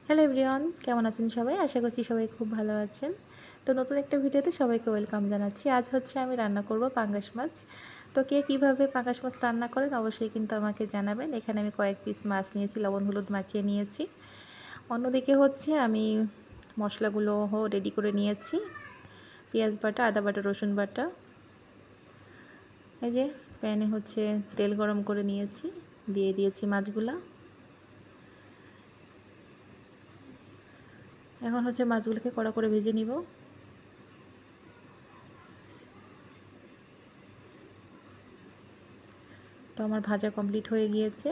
Hello everyone, কেমন আছেন সবাই? আশা করছি সবাই খুব ভালো আছেন। তো নতুন একটা ভিডিওতে সবাইকে ওয়েলকাম জানাচ্ছি। আজ হচ্ছে আমি রান্না করব পাঙ্গাস মাছ। তো কে কীভাবে পাঙ্গাস মাছ রান্না করেন অবশ্যই কিন্তু আমাকে জানাবেন। এখানে আমি কয়েক পিস মাছ নিয়েছি, লবণ হলুদ মাখিয়ে নিয়েছি। অন্যদিকে হচ্ছে আমি মশলাগুলোও রেডি করে নিয়েছি। পেঁয়াজ বাটা, আদা বাটা, রসুন বাটা। এই যে প্যানে হচ্ছে তেল গরম করে নিয়েছি, দিয়ে দিয়েছি মাছগুলা। এখন হচ্ছে মাছগুলোকে কড়া করে ভেজে নিব। তো আমার ভাজা কমপ্লিট হয়ে গিয়েছে,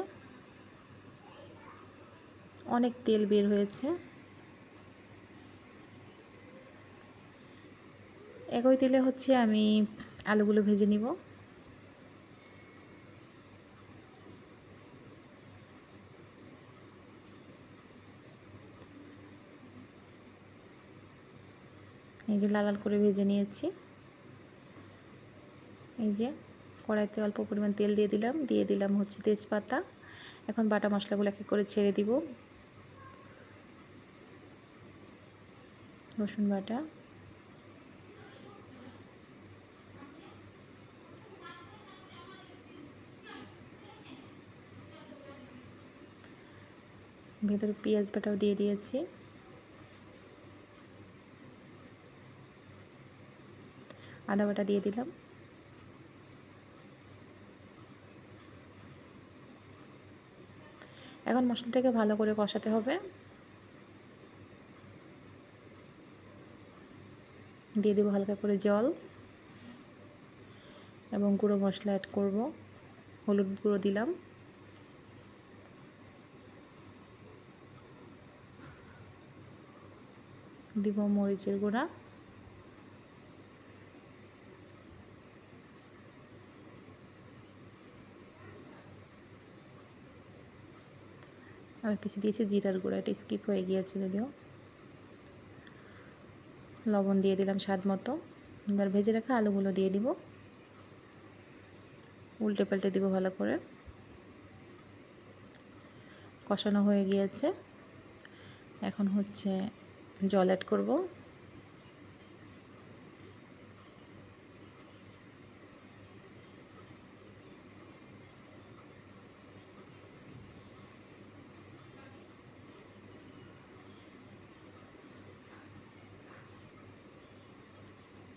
অনেক তেল বের হয়েছে। একই তেলে হচ্ছে আমি আলুগুলো ভেজে নিব। এই যে লাল লাল করে ভেজে নিয়েছি। এই যে কড়াইতে অল্প পরিমাণ তেল দিয়ে দিলাম হচ্ছে তেজপাতা। এখন বাটা মশলাগুলো এক এক করে ছেড়ে দিব। রসুন বাটা, ভেতরে পেঁয়াজ বাটাও দিয়ে দিয়েছি। আদা বাটা দিয়ে দিলাম। এখন মশলাটাকে ভালো করে কষাতে হবে। দিয়ে দেবো হালকা করে জল এবং গুঁড়ো মশলা অ্যাড করব। হলুদ গুঁড়ো দিলাম, দিব মরিচের গুঁড়া, আর কিছু দিয়েছি জিরার গুঁড়া, এটা স্কিপ হয়ে গিয়েছে যদিও। লবণ দিয়ে দিলাম স্বাদ মতো। এবার ভেজে রাখা আলুগুলো দিয়ে দিব, উল্টে পাল্টে দিব ভালো করে। কষানো হয়ে গিয়েছে, এখন হচ্ছে জল অ্যাড করব।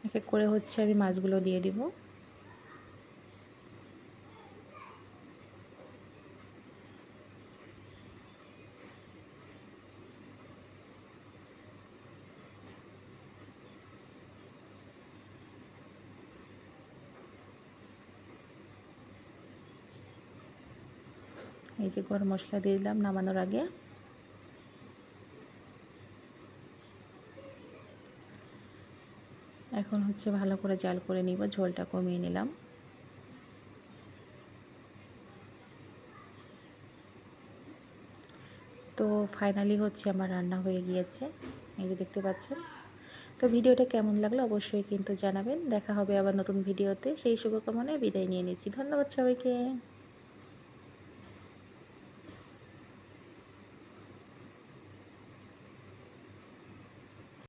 এক এক করে হচ্ছে আমি মাছগুলো দিয়ে দিব। এই যে গরম মশলা দিয়ে দিলাম নামানোর আগে। এখন হচ্ছে ভালো করে জাল করে নিব, ঝোলটা কমিয়ে নিলাম। তো ফাইনালি হচ্ছে আমার রান্না হয়ে গিয়েছে, এই যে দেখতে পাচ্ছেন। তো ভিডিওটা কেমন লাগলো অবশ্যই কিন্তু জানাবেন। দেখা হবে আবার নতুন ভিডিওতে। সেই শুভকামনায় বিদায় নিয়ে নিচ্ছি। ধন্যবাদ সবাইকে।